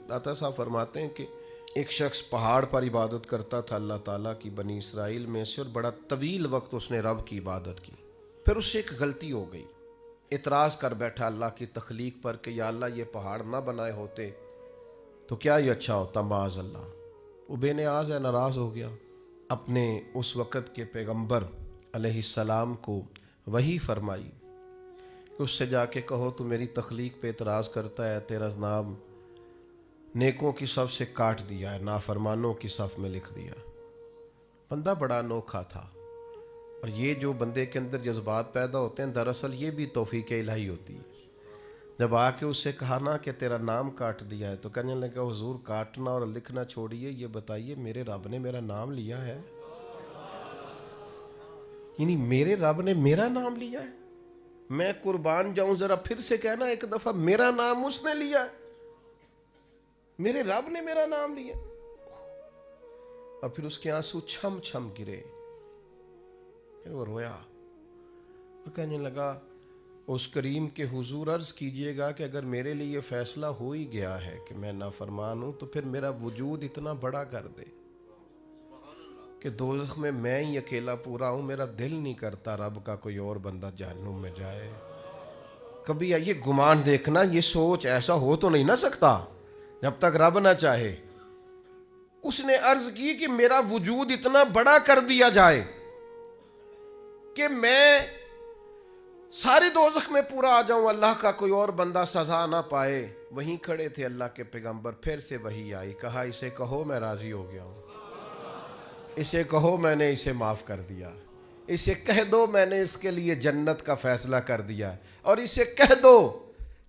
داتا صاحب فرماتے ہیں کہ ایک شخص پہاڑ پر عبادت کرتا تھا اللہ تعالیٰ کی بنی اسرائیل میں سے، اور بڑا طویل وقت اس نے رب کی عبادت کی. پھر اس سے ایک غلطی ہو گئی، اعتراض کر بیٹھا اللہ کی تخلیق پر کہ یا اللہ یہ پہاڑ نہ بنائے ہوتے تو کیا یہ اچھا ہوتا، معاذ اللہ. وہ بے نیاز ہے، ناراض ہو گیا. اپنے اس وقت کے پیغمبر علیہ السلام کو وحی فرمائی کہ اس سے جا کے کہو تو میری تخلیق پہ اعتراض کرتا ہے، تیرا نام نیکوں کی صف سے کاٹ دیا ہے، نافرمانوں کی صف میں لکھ دیا. بندہ بڑا انوکھا تھا. اور یہ جو بندے کے اندر جذبات پیدا ہوتے ہیں، دراصل یہ بھی توفیق الہی ہوتی ہے. جب آ کے اس سے کہا نا کہ تیرا نام کاٹ دیا ہے تو کہنے لگا حضور کاٹنا اور لکھنا چھوڑیے، یہ بتائیے میرے رب نے میرا نام لیا ہے؟ یعنی میرے رب نے میرا نام لیا ہے؟ میں قربان جاؤں، ذرا پھر سے کہنا ایک دفعہ، میرا نام اس نے لیا ہے، میرے رب نے میرا نام لیا. اور پھر اس کے آنسو چھم چھم گرے. پھر وہ رویا اور کہنے لگا اس کریم کے حضور عرض کیجئے گا کہ اگر میرے لیے یہ فیصلہ ہو ہی گیا ہے کہ میں نافرمان ہوں تو پھر میرا وجود اتنا بڑا کر دے کہ دوزخ میں ہی اکیلا پورا ہوں. میرا دل نہیں کرتا رب کا کوئی اور بندہ جہنم میں جائے. کبھی یہ گمان دیکھنا، یہ سوچ ایسا ہو تو نہیں نہ سکتا جب تک رب نہ چاہے. اس نے عرض کی کہ میرا وجود اتنا بڑا کر دیا جائے کہ میں سارے دوزخ میں پورا آ جاؤں، اللہ کا کوئی اور بندہ سزا نہ پائے. وہیں کھڑے تھے اللہ کے پیغمبر. پھر سے وحی آئی، کہا اسے کہو میں راضی ہو گیا ہوں، اسے کہو میں نے اسے معاف کر دیا، اسے کہہ دو میں نے اس کے لیے جنت کا فیصلہ کر دیا، اور اسے کہہ دو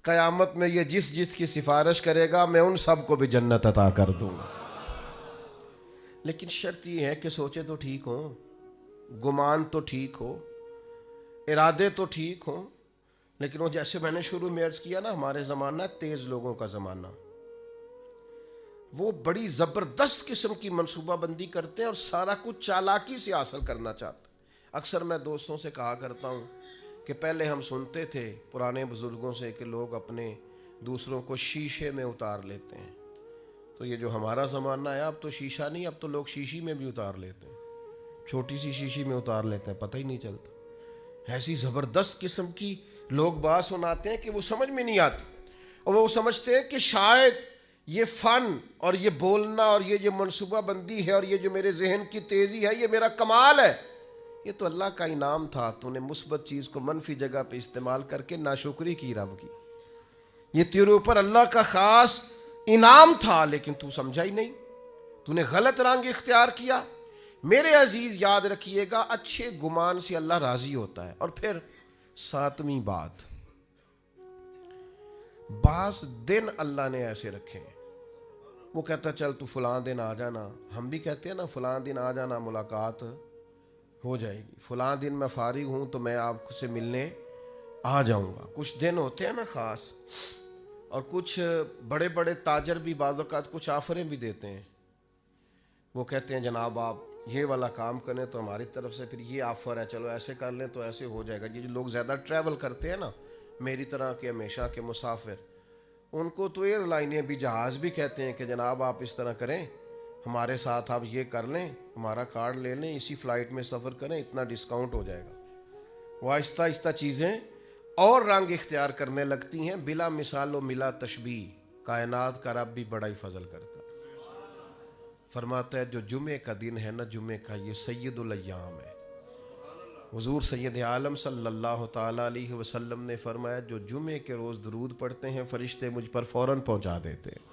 قیامت میں یہ جس جس کی سفارش کرے گا میں ان سب کو بھی جنت عطا کر دوں گا. لیکن شرط یہ ہے کہ سوچے تو ٹھیک ہوں، گمان تو ٹھیک ہو، ارادے تو ٹھیک ہوں. لیکن وہ جیسے میں نے شروع میں عرض کیا نا، ہمارے زمانہ تیز لوگوں کا زمانہ، وہ بڑی زبردست قسم کی منصوبہ بندی کرتے ہیں اور سارا کچھ چالاکی سے حاصل کرنا چاہتے ہیں. اکثر میں دوستوں سے کہا کرتا ہوں کہ پہلے ہم سنتے تھے پرانے بزرگوں سے کہ لوگ اپنے دوسروں کو شیشے میں اتار لیتے ہیں. تو یہ جو ہمارا زمانہ ہے اب تو شیشہ نہیں، اب تو لوگ شیشی میں بھی اتار لیتے ہیں، چھوٹی سی شیشی میں اتار لیتے ہیں، پتہ ہی نہیں چلتا. ایسی زبردست قسم کی لوگ بات سناتے ہیں کہ وہ سمجھ میں نہیں آتی، اور وہ سمجھتے ہیں کہ شاید یہ فن اور یہ بولنا اور یہ جو منصوبہ بندی ہے اور یہ جو میرے ذہن کی تیزی ہے یہ میرا کمال ہے. یہ تو اللہ کا انعام تھا، تو نے مثبت چیز کو منفی جگہ پہ استعمال کر کے ناشکری کی رب کی. یہ تیرے اوپر اللہ کا خاص انعام تھا، لیکن تو سمجھا ہی نہیں، تو نے غلط رنگ اختیار کیا. میرے عزیز یاد رکھیے گا، اچھے گمان سے اللہ راضی ہوتا ہے. اور پھر ساتویں بات، بعض دن اللہ نے ایسے رکھے ہیں، وہ کہتا چل تو فلاں دن آ جانا. ہم بھی کہتے ہیں نا فلاں دن آ جانا ملاقات ہو جائے گی، فلاں دن میں فارغ ہوں تو میں آپ سے ملنے آ جاؤں گا. کچھ دن ہوتے ہیں نا خاص، اور کچھ بڑے بڑے تاجر بھی بعض اوقات کچھ آفریں بھی دیتے ہیں. وہ کہتے ہیں جناب آپ یہ والا کام کریں تو ہماری طرف سے پھر یہ آفر ہے، چلو ایسے کر لیں تو ایسے ہو جائے گا. یہ جو لوگ زیادہ ٹریول کرتے ہیں نا، میری طرح کے ہمیشہ کے مسافر، ان کو تو ایئر لائنیں بھی جہاز بھی کہتے ہیں کہ جناب آپ اس طرح کریں، ہمارے ساتھ آپ یہ کر لیں، ہمارا کارڈ لے لیں، اسی فلائٹ میں سفر کریں، اتنا ڈسکاؤنٹ ہو جائے گا. وہ آہستہ آہستہ چیزیں اور رنگ اختیار کرنے لگتی ہیں. بلا مثال و ملا تشبیہ کائنات کا رب بھی بڑا ہی فضل کرتا ہے. فرماتا ہے جو جمعے کا دن ہے نا، جمعے کا یہ سید الایام ہے. حضور سید عالم صلی اللہ تعالیٰ علیہ وسلم نے فرمایا جو جمعے کے روز درود پڑھتے ہیں فرشتے مجھ پر فوراً پہنچا دیتے ہیں.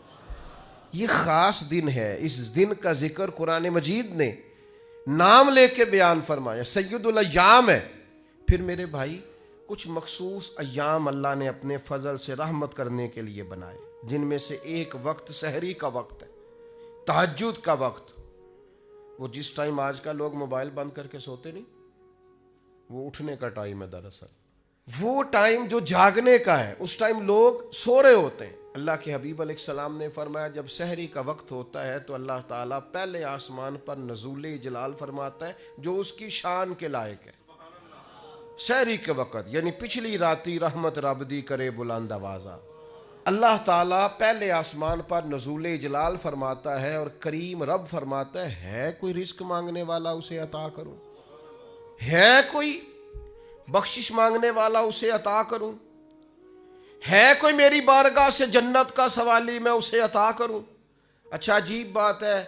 یہ خاص دن ہے. اس دن کا ذکر قرآن مجید نے نام لے کے بیان فرمایا، سید الایام ہے. پھر میرے بھائی کچھ مخصوص ایام اللہ نے اپنے فضل سے رحمت کرنے کے لیے بنائے، جن میں سے ایک وقت سحری کا وقت ہے، تہجد کا وقت. وہ جس ٹائم آج کا لوگ موبائل بند کر کے سوتے نہیں، وہ اٹھنے کا ٹائم ہے. دراصل وہ ٹائم جو جاگنے کا ہے، اس ٹائم لوگ سو رہے ہوتے ہیں. اللہ کے حبیب علیہ السلام نے فرمایا جب سحری کا وقت ہوتا ہے تو اللہ تعالیٰ پہلے آسمان پر نزول جلال فرماتا ہے جو اس کی شان کے لائق ہے. سحری کے وقت یعنی پچھلی راتی رحمت رب دی کرے بلند آوازہ. اللہ تعالیٰ پہلے آسمان پر نزول جلال فرماتا ہے اور کریم رب فرماتا ہے کوئی رزق مانگنے والا اسے عطا کروں، ہے کوئی بخشش مانگنے والا اسے عطا کروں، ہے کوئی میری بارگاہ سے جنت کا سوالی میں اسے عطا کروں۔ اچھا عجیب بات ہے،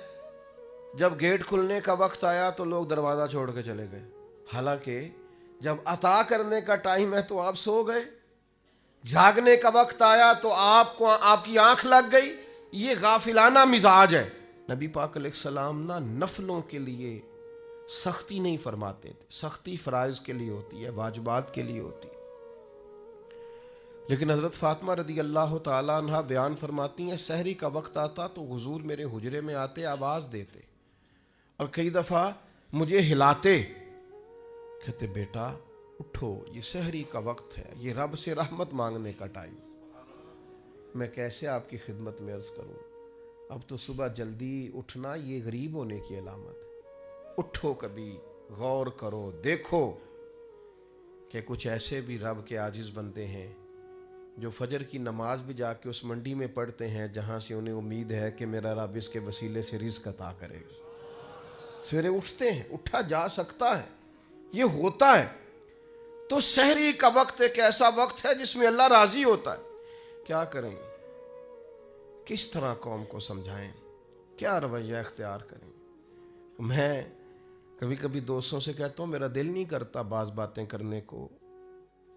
جب گیٹ کھلنے کا وقت آیا تو لوگ دروازہ چھوڑ کے چلے گئے، حالانکہ جب عطا کرنے کا ٹائم ہے تو آپ سو گئے، جاگنے کا وقت آیا تو آپ کی آنکھ لگ گئی۔ یہ غافلانہ مزاج ہے۔ نبی پاک علیہ السلام نا نفلوں کے لیے سختی نہیں فرماتے تھے، سختی فرائض کے لیے ہوتی ہے، واجبات کے لیے ہوتی ہے۔ لیکن حضرت فاطمہ رضی اللہ تعالیٰ عنہ بیان فرماتی ہیں سحری کا وقت آتا تو حضور میرے حجرے میں آتے، آواز دیتے اور کئی دفعہ مجھے ہلاتے، کہتے بیٹا اٹھو، یہ سحری کا وقت ہے، یہ رب سے رحمت مانگنے کا ٹائم۔ میں کیسے آپ کی خدمت میں عرض کروں، اب تو صبح جلدی اٹھنا یہ غریب ہونے کی علامت ہے۔ اٹھو، کبھی غور کرو، دیکھو کہ کچھ ایسے بھی رب کے عاجز بندے ہیں جو فجر کی نماز بھی جا کے اس منڈی میں پڑھتے ہیں جہاں سے انہیں امید ہے کہ میرا رب اس کے وسیلے سے رزق عطا کرے گا۔ سویرے اٹھتے ہیں، اٹھا جا سکتا ہے، یہ ہوتا ہے۔ تو سحری کا وقت ایک ایسا وقت ہے جس میں اللہ راضی ہوتا ہے۔ کیا کریں، کس طرح قوم کو سمجھائیں، کیا رویہ اختیار کریں؟ میں کبھی کبھی دوستوں سے کہتا ہوں میرا دل نہیں کرتا بعض باتیں کرنے کو،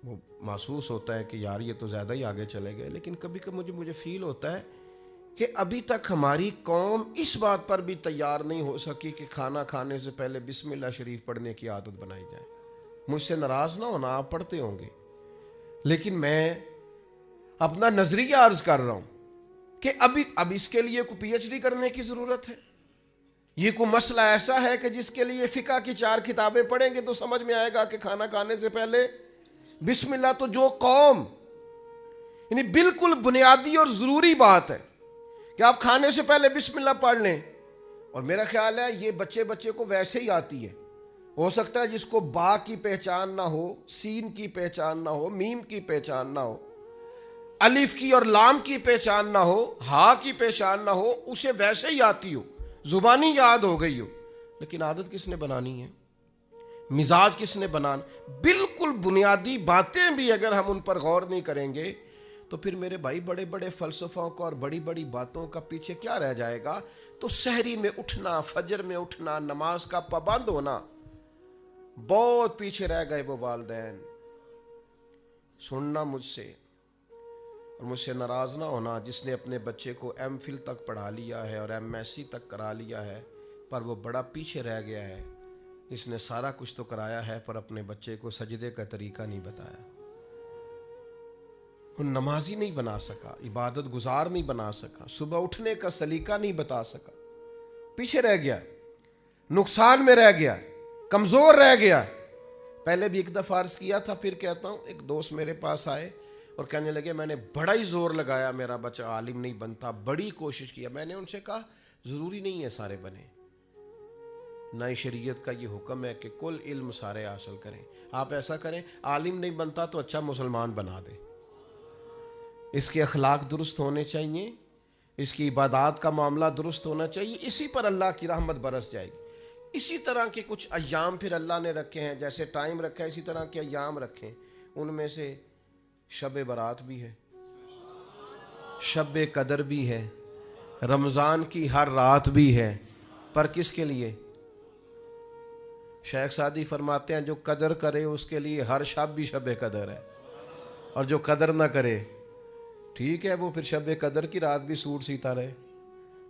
وہ محسوس ہوتا ہے کہ یار یہ تو زیادہ ہی آگے چلے گئے، لیکن کبھی کبھی مجھے فیل ہوتا ہے کہ ابھی تک ہماری قوم اس بات پر بھی تیار نہیں ہو سکی کہ کھانا کھانے سے پہلے بسم اللہ شریف پڑھنے کی عادت بنائی جائے۔ مجھ سے ناراض نہ ہونا، آپ پڑھتے ہوں گے، لیکن میں اپنا نظریہ عرض کر رہا ہوں کہ اب اس کے لیے کوئی پی ایچ ڈی کرنے کی ضرورت ہے؟ یہ کوئی مسئلہ ایسا ہے کہ جس کے لیے فقہ کی 4 کتابیں پڑھیں گے تو سمجھ میں آئے گا کہ کھانا کھانے سے پہلے بسم اللہ؟ تو جو قوم یعنی بالکل بنیادی اور ضروری بات ہے کہ آپ کھانے سے پہلے بسم اللہ پڑھ لیں، اور میرا خیال ہے یہ بچے کو ویسے ہی آتی ہے۔ ہو سکتا ہے جس کو با کی پہچان نہ ہو، سین کی پہچان نہ ہو، میم کی پہچان نہ ہو، الف کی اور لام کی پہچان نہ ہو، ہا کی پہچان نہ ہو، اسے ویسے ہی آتی ہو، زبانی یاد ہو گئی ہو، لیکن عادت کس نے بنانی ہے؟ مزاج کس نے بنانا؟ بالکل بنیادی باتیں بھی اگر ہم ان پر غور نہیں کریں گے تو پھر میرے بھائی بڑے بڑے فلسفوں کا اور بڑی بڑی باتوں کا پیچھے کیا رہ جائے گا؟ تو سحری میں اٹھنا، فجر میں اٹھنا، نماز کا پابند ہونا، بہت پیچھے رہ گئے وہ والدین۔ سننا مجھ سے اور مجھ سے ناراض نہ ہونا جس نے اپنے بچے کو ایم فل تک پڑھا لیا ہے اور ایم ایس سی تک کرا لیا ہے، پر وہ بڑا پیچھے رہ گیا ہے۔ اس نے سارا کچھ تو کرایا ہے پر اپنے بچے کو سجدے کا طریقہ نہیں بتایا، وہ نمازی نہیں بنا سکا، عبادت گزار نہیں بنا سکا، صبح اٹھنے کا سلیقہ نہیں بتا سکا، پیچھے رہ گیا، نقصان میں رہ گیا، کمزور رہ گیا۔ پہلے بھی ایک دفعہ عرض کیا تھا، پھر کہتا ہوں، ایک دوست میرے پاس آئے اور کہنے لگے میں نے بڑا ہی زور لگایا میرا بچہ عالم نہیں بنتا، بڑی کوشش کیا۔ میں نے ان سے کہا ضروری نہیں ہے سارے بنے، نہ شریعت کا یہ حکم ہے کہ کل علم سارے حاصل کریں۔ آپ ایسا کریں، عالم نہیں بنتا تو اچھا مسلمان بنا دیں، اس کے اخلاق درست ہونے چاہیے، اس کی عبادات کا معاملہ درست ہونا چاہیے، اسی پر اللہ کی رحمت برس جائے گی۔ اسی طرح کے کچھ ایام پھر اللہ نے رکھے ہیں، جیسے ٹائم رکھا ہے اسی طرح کے ایام رکھیں، ان میں سے شب برات بھی ہے، شب قدر بھی ہے، رمضان کی ہر رات بھی ہے، پر کس کے لیے؟ شیخ سعدی فرماتے ہیں جو قدر کرے اس کے لیے ہر شب بھی شب قدر ہے، اور جو قدر نہ کرے ٹھیک ہے وہ پھر شب قدر کی رات بھی سوٹ سیتا رہے،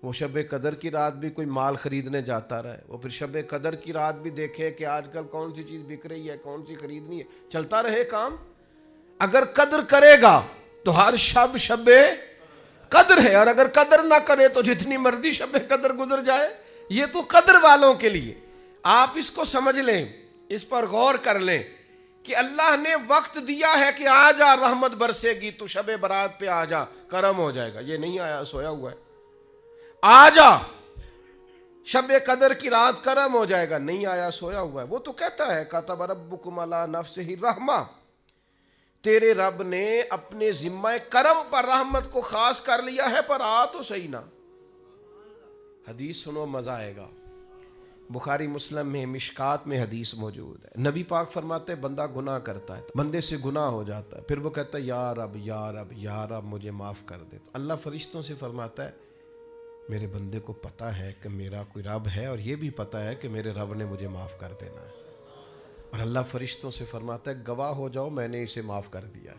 وہ شب قدر کی رات بھی کوئی مال خریدنے جاتا رہے، وہ پھر شب قدر کی رات بھی دیکھے کہ آج کل کون سی چیز بک رہی ہے، کون سی خریدنی ہے، چلتا رہے کام۔ اگر قدر کرے گا تو ہر شب شب قدر ہے، اور اگر قدر نہ کرے تو جتنی مرضی شب قدر گزر جائے، یہ تو قدر والوں کے لیے۔ آپ اس کو سمجھ لیں، اس پر غور کر لیں کہ اللہ نے وقت دیا ہے کہ آ جا رحمت برسے گی، تو شب برات پہ آ جا کرم ہو جائے گا۔ یہ نہیں آیا سویا ہوا ہے، آ جا شب قدر کی رات کرم ہو جائے گا، نہیں آیا سویا ہوا ہے۔ وہ تو کہتا ہے کتب ربکم علی نفسہ الرحمہ، تیرے رب نے اپنے ذمہ کرم پر رحمت کو خاص کر لیا ہے، پر آ تو صحیح نا۔ حدیث سنو مزہ آئے گا، بخاری مسلم میں مشکات میں حدیث موجود ہے۔ نبی پاک فرماتے ہیں بندہ گناہ کرتا ہے، بندے سے گناہ ہو جاتا ہے، پھر وہ کہتا ہے یا رب یا رب یا رب مجھے معاف کر دے۔ تو اللہ فرشتوں سے فرماتا ہے میرے بندے کو پتہ ہے کہ میرا کوئی رب ہے، اور یہ بھی پتہ ہے کہ میرے رب نے مجھے معاف کر دینا ہے۔ اور اللہ فرشتوں سے فرماتا ہے گواہ ہو جاؤ میں نے اسے معاف کر دیا۔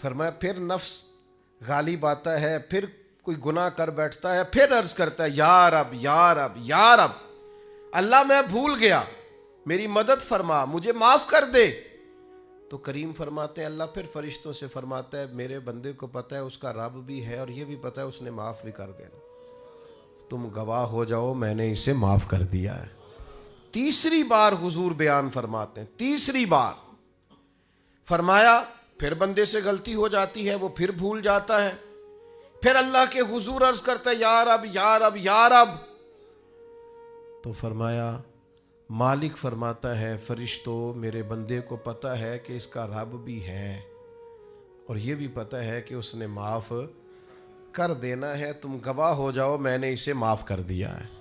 فرمایا پھر نفس غالب آتا ہے، پھر کوئی گناہ کر بیٹھتا ہے، پھر عرض کرتا ہے یا رب یا رب یا رب، اللہ میں بھول گیا، میری مدد فرما، مجھے معاف کر دے۔ تو کریم فرماتے ہیں اللہ پھر فرشتوں سے فرماتا ہے میرے بندے کو پتہ ہے اس کا رب بھی ہے، اور یہ بھی پتہ ہے اس نے معاف بھی کر دینا، تم گواہ ہو جاؤ میں نے اسے معاف کر دیا ہے۔ تیسری بار حضور بیان فرماتے ہیں، تیسری بار فرمایا پھر بندے سے غلطی ہو جاتی ہے، وہ پھر بھول جاتا ہے، پھر اللہ کے حضور عرض کرتا ہے یا رب یا رب یا رب۔ تو فرمایا مالک فرماتا ہے فرشتوں میرے بندے کو پتہ ہے کہ اس کا رب بھی ہے، اور یہ بھی پتہ ہے کہ اس نے معاف کر دینا ہے، تم گواہ ہو جاؤ میں نے اسے معاف کر دیا ہے۔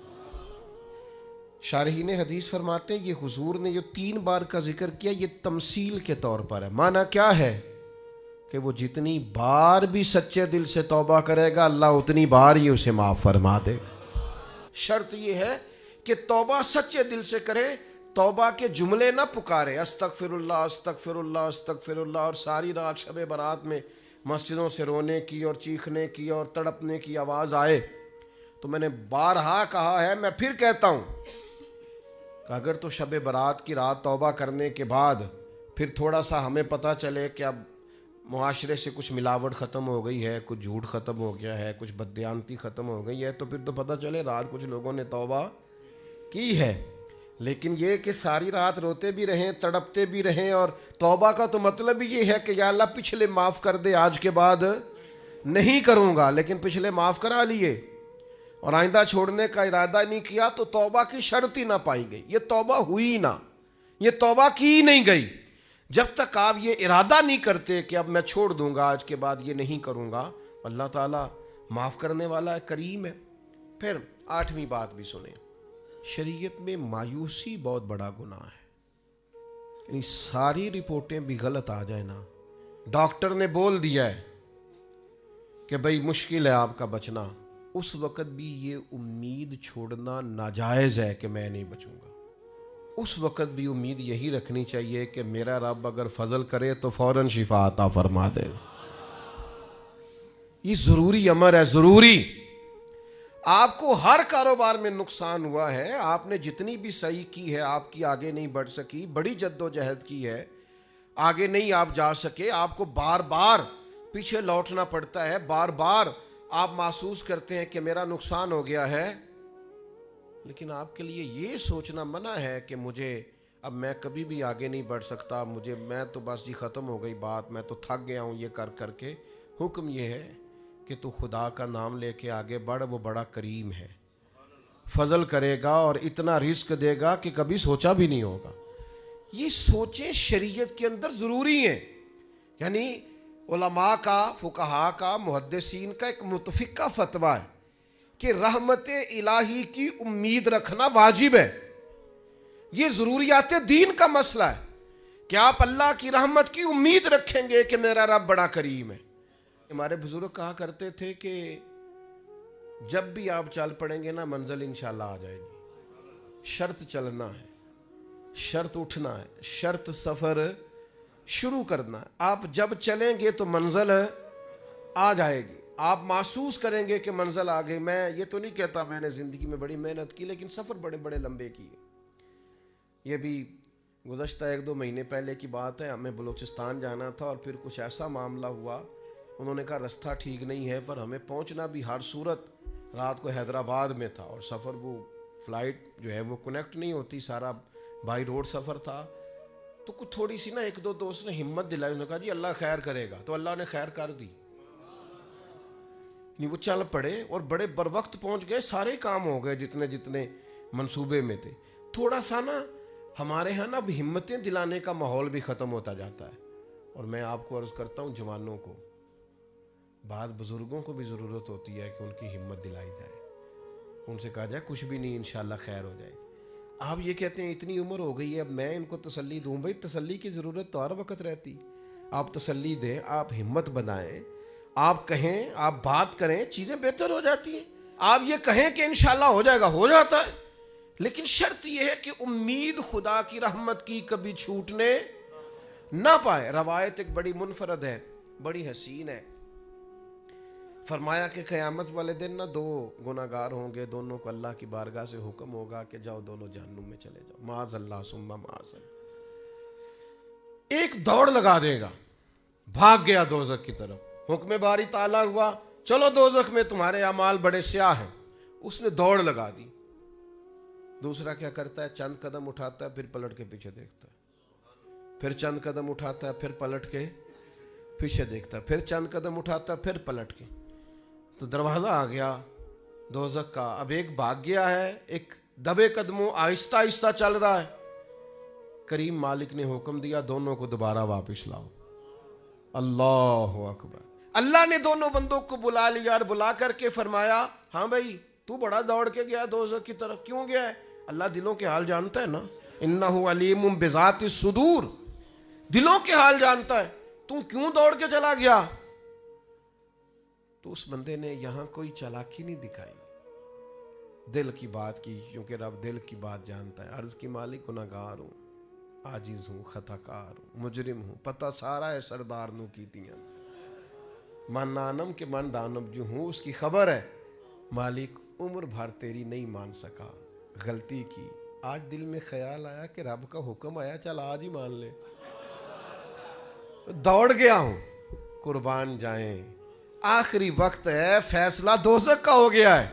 شارحین حدیث فرماتے ہیں یہ حضور نے جو 3 بار کا ذکر کیا یہ تمثیل کے طور پر ہے۔ معنی کیا ہے کہ وہ جتنی بار بھی سچے دل سے توبہ کرے گا اللہ اتنی بار ہی اسے معاف فرما دے گا۔ شرط یہ ہے کہ توبہ سچے دل سے کرے، توبہ کے جملے نہ پکارے استغفر اللہ استغفر اللہ استغفر اللہ، اور ساری رات شب برات میں مسجدوں سے رونے کی اور چیخنے کی اور تڑپنے کی آواز آئے۔ تو میں نے بارہا کہا ہے، میں پھر کہتا ہوں کہ اگر تو شب برات کی رات توبہ کرنے کے بعد پھر تھوڑا سا ہمیں پتہ چلے کہ اب معاشرے سے کچھ ملاوٹ ختم ہو گئی ہے، کچھ جھوٹ ختم ہو گیا ہے، کچھ بددیانتی ختم ہو گئی ہے، تو پھر تو پتہ چلے رات کچھ لوگوں نے توبہ کی ہے۔ لیکن یہ کہ ساری رات روتے بھی رہیں تڑپتے بھی رہیں، اور توبہ کا تو مطلب ہی یہ ہے کہ یا اللہ پچھلے معاف کر دے، آج کے بعد نہیں کروں گا، لیکن پچھلے معاف کرا لیے اور آئندہ چھوڑنے کا ارادہ نہیں کیا تو توبہ کی شرط ہی نہ پائی گئی، یہ توبہ ہوئی نہ، یہ توبہ کی نہیں گئی۔ جب تک آپ یہ ارادہ نہیں کرتے کہ اب میں چھوڑ دوں گا، آج کے بعد یہ نہیں کروں گا، اللہ تعالیٰ معاف کرنے والا ہے، کریم ہے۔ پھر 8ویں بات بھی سنیں، شریعت میں مایوسی بہت بڑا گناہ ہے، یعنی ساری رپورٹیں بھی غلط آ جائیں نا، ڈاکٹر نے بول دیا ہے کہ بھئی مشکل ہے آپ کا بچنا، اس وقت بھی یہ امید چھوڑنا ناجائز ہے کہ میں نہیں بچوں گا۔ اس وقت بھی امید یہی رکھنی چاہیے کہ میرا رب اگر فضل کرے تو فوراً شفا عطا فرما دے۔ یہ ضروری امر ہے، ضروری۔ آپ کو ہر کاروبار میں نقصان ہوا ہے، آپ نے جتنی بھی صحیح کی ہے آپ کی آگے نہیں بڑھ سکی، بڑی جد و جہد کی ہے، آگے نہیں آپ جا سکے، آپ کو بار بار پیچھے لوٹنا پڑتا ہے، بار بار آپ محسوس کرتے ہیں کہ میرا نقصان ہو گیا ہے، لیکن آپ کے لیے یہ سوچنا منع ہے کہ مجھے اب میں کبھی بھی آگے نہیں بڑھ سکتا، میں تو بس جی ختم ہو گئی بات، میں تو تھک گیا ہوں یہ کر کر کے۔ حکم یہ ہے کہ تو خدا کا نام لے کے آگے بڑھ، وہ بڑا کریم ہے، فضل کرے گا اور اتنا رزق دے گا کہ کبھی سوچا بھی نہیں ہوگا۔ یہ سوچیں شریعت کے اندر ضروری ہیں، یعنی علماء کا، فقہاء کا، محدثین کا ایک متفقہ فتویٰ ہے کہ رحمت الہی کی امید رکھنا واجب ہے۔ یہ ضروریات دین کا مسئلہ ہے کہ آپ اللہ کی رحمت کی امید رکھیں گے کہ میرا رب بڑا کریم ہے۔ ہمارے بزرگ کہا کرتے تھے کہ جب بھی آپ چل پڑیں گے نا منزل انشاءاللہ آ جائے گی، شرط چلنا ہے، شرط اٹھنا ہے، شرط سفر شروع کرنا ہے۔ آپ جب چلیں گے تو منزل آ جائے گی، آپ محسوس کریں گے کہ منزل آ گئی۔ میں یہ تو نہیں کہتا میں نے زندگی میں بڑی محنت کی، لیکن سفر بڑے بڑے لمبے کیے۔ یہ بھی گزشتہ 1-2 مہینے پہلے کی بات ہے، ہمیں بلوچستان جانا تھا اور پھر کچھ ایسا معاملہ ہوا، انہوں نے کہا رستہ ٹھیک نہیں ہے، پر ہمیں پہنچنا بھی ہر صورت رات کو حیدرآباد میں تھا، اور سفر وہ فلائٹ جو ہے وہ کنیکٹ نہیں ہوتی، سارا بائی روڈ سفر تھا۔ تو کچھ تھوڑی سی نا 1-2 دوست نے ہمت دلائی، انہوں نے کہا جی اللہ خیر کرے گا، تو اللہ نے خیر کر دی، نہیں وہ چل پڑے اور بڑے بر وقت پہنچ گئے، سارے کام ہو گئے جتنے منصوبے میں تھے۔ تھوڑا سا نا ہمارے ہاں نا اب ہمتیں دلانے کا ماحول بھی ختم ہوتا جاتا ہے، اور میں آپ کو عرض کرتا ہوں جوانوں کو، بعض بزرگوں کو بھی ضرورت ہوتی ہے کہ ان کی ہمت دلائی جائے، ان سے کہا جائے کچھ بھی نہیں، انشاءاللہ خیر ہو جائے گی۔ آپ یہ کہتے ہیں اتنی عمر ہو گئی ہے اب میں ان کو تسلی دوں، بھائی تسلی کی ضرورت تو ہر وقت رہتی، آپ تسلی دیں، آپ ہمت بنائیں، آپ کہیں، آپ بات کریں، چیزیں بہتر ہو جاتی ہیں۔ آپ یہ کہیں کہ انشاءاللہ ہو جائے گا، ہو جاتا ہے، لیکن شرط یہ ہے کہ امید خدا کی رحمت کی کبھی چھوٹنے نہ پائے۔ روایت ایک بڑی منفرد ہے، بڑی حسین ہے، فرمایا کہ قیامت والے دن نہ دو گناہگار ہوں گے، دونوں کو اللہ کی بارگاہ سے حکم ہوگا کہ جاؤ دونوں جہنم میں چلے جاؤ، معاذ اللہ ثم معاذ اللہ۔ ایک دوڑ لگا دے گا، بھاگ گیا دوزخ کی طرف، حکم باری تعالیٰ ہوا چلو دوزخ میں تمہارے اعمال بڑے سیاہ ہیں، اس نے دوڑ لگا دی۔ دوسرا کیا کرتا ہے؟ چند قدم اٹھاتا ہے، پھر پلٹ کے پیچھے دیکھتا ہے، پھر چند قدم اٹھاتا ہے، پھر پلٹ کے پیچھے دیکھتا ہے، پھر چند قدم اٹھاتا ہے، پھر پلٹ کے۔ تو دروازہ آ گیا دوزخ کا، اب ایک بھاگ گیا ہے، ایک دبے قدموں آہستہ آہستہ چل رہا ہے۔ کریم مالک نے حکم دیا دونوں کو دوبارہ واپس لاؤ۔ اللہ اکبر۔ اللہ نے دونوں بندوں کو بلا لیا اور بلا کر کے فرمایا ہاں بھائی تو بڑا دوڑ کے گیا دوزخ کی طرف، کیوں گیا ہے؟ اللہ دلوں کے حال جانتا ہے نا، انہ علیم بذات الصدور، دلوں کے حال جانتا ہے، تو کیوں دوڑ کے چلا گیا؟ تو اس بندے نے یہاں کوئی چالاکی نہیں دکھائی، دل کی بات کی، کیونکہ رب دل کی بات جانتا ہے۔ عرض کی مالک گناہگار ہوں، عاجز ہوں، خطا کار ہوں، مجرم ہوں، پتہ سارا ہے سردار نو کی تیاں، من نانم کے من دانم جو ہوں اس کی خبر ہے، مالک عمر بھر تیری نہیں مان سکا، غلطی کی، آج دل میں خیال آیا کہ رب کا حکم آیا چل آج ہی مان لے، دوڑ گیا ہوں، قربان جائیں، آخری وقت ہے، فیصلہ دوزخ کا ہو گیا ہے۔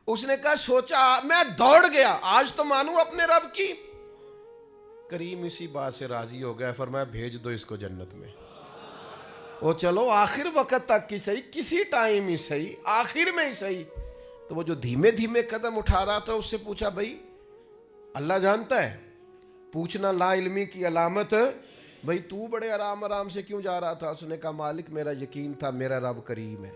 اس نے کہا سوچا میں دوڑ گیا، آج تو مانوں اپنے رب کی۔ کریم اسی بات سے راضی ہو گیا، فرمایا بھیج دو اس کو جنت میں۔ وہ چلو آخر وقت تک کی صحیح، کسی ٹائم ہی صحیح، آخر میں ہی صحیح۔ تو وہ جو دھیمے دھیمے قدم اٹھا رہا تھا اس سے پوچھا بھائی اللہ جانتا ہے؟ پوچھنا لا علمی کی علامت، بھائی تو بڑے آرام آرام سے کیوں جا رہا تھا؟ اس نے کہا مالک میرا یقین تھا میرا رب کریم ہے،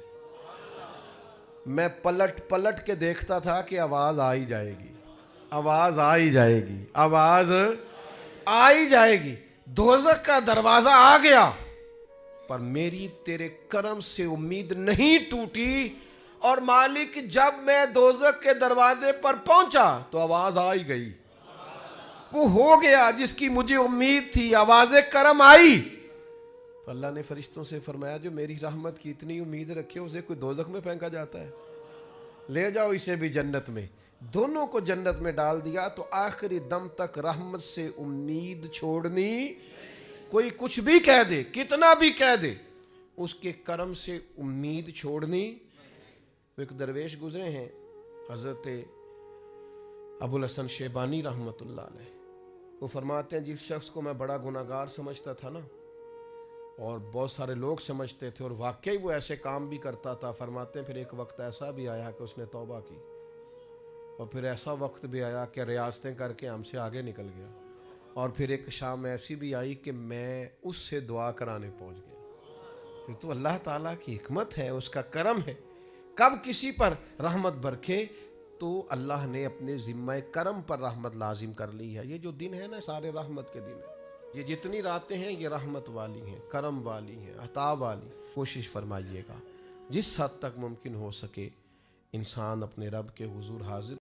میں پلٹ پلٹ کے دیکھتا تھا کہ آواز آ ہی جائے گی، آواز آ ہی جائے گی، آواز آ ہی جائے گی۔ دوزخ کا دروازہ آ گیا، پر میری تیرے کرم سے امید نہیں ٹوٹی، اور مالک جب میں دوزخ کے دروازے پر پہنچا تو آواز آ ہی گئی، وہ ہو گیا جس کی مجھے امید تھی، آواز کرم آئی۔ تو اللہ نے فرشتوں سے فرمایا جو میری رحمت کی اتنی امید رکھے اسے کوئی دوزخ میں پھینکا جاتا ہے؟ لے جاؤ اسے بھی جنت میں۔ دونوں کو جنت میں ڈال دیا۔ تو آخری دم تک رحمت سے امید چھوڑنی، کوئی کچھ بھی کہہ دے، کتنا بھی کہہ دے، اس کے کرم سے امید چھوڑنی۔ ایک درویش گزرے ہیں حضرت ابو الحسن شیبانی رحمۃ اللہ علیہ، وہ فرماتے ہیں جس شخص کو میں بڑا گناہگار سمجھتا تھا نا، اور بہت سارے لوگ سمجھتے تھے، اور واقعی وہ ایسے کام بھی کرتا تھا، فرماتے ہیں پھر ایک وقت ایسا بھی آیا کہ اس نے توبہ کی، اور پھر ایسا وقت بھی آیا کہ ریاستیں کر کے ہم سے آگے نکل گیا، اور پھر ایک شام ایسی بھی آئی کہ میں اس سے دعا کرانے پہنچ گیا۔ یہ تو اللہ تعالیٰ کی حکمت ہے، اس کا کرم ہے، کب کسی پر رحمت برکھے تو اللہ نے اپنے ذمہ کرم پر رحمت لازم کر لی ہے۔ یہ جو دن ہے نا سارے رحمت کے دن ہیں، یہ جتنی راتیں ہیں یہ رحمت والی ہیں، کرم والی ہیں، عطا والی۔ کوشش فرمائیے گا جس حد تک ممکن ہو سکے انسان اپنے رب کے حضور حاضر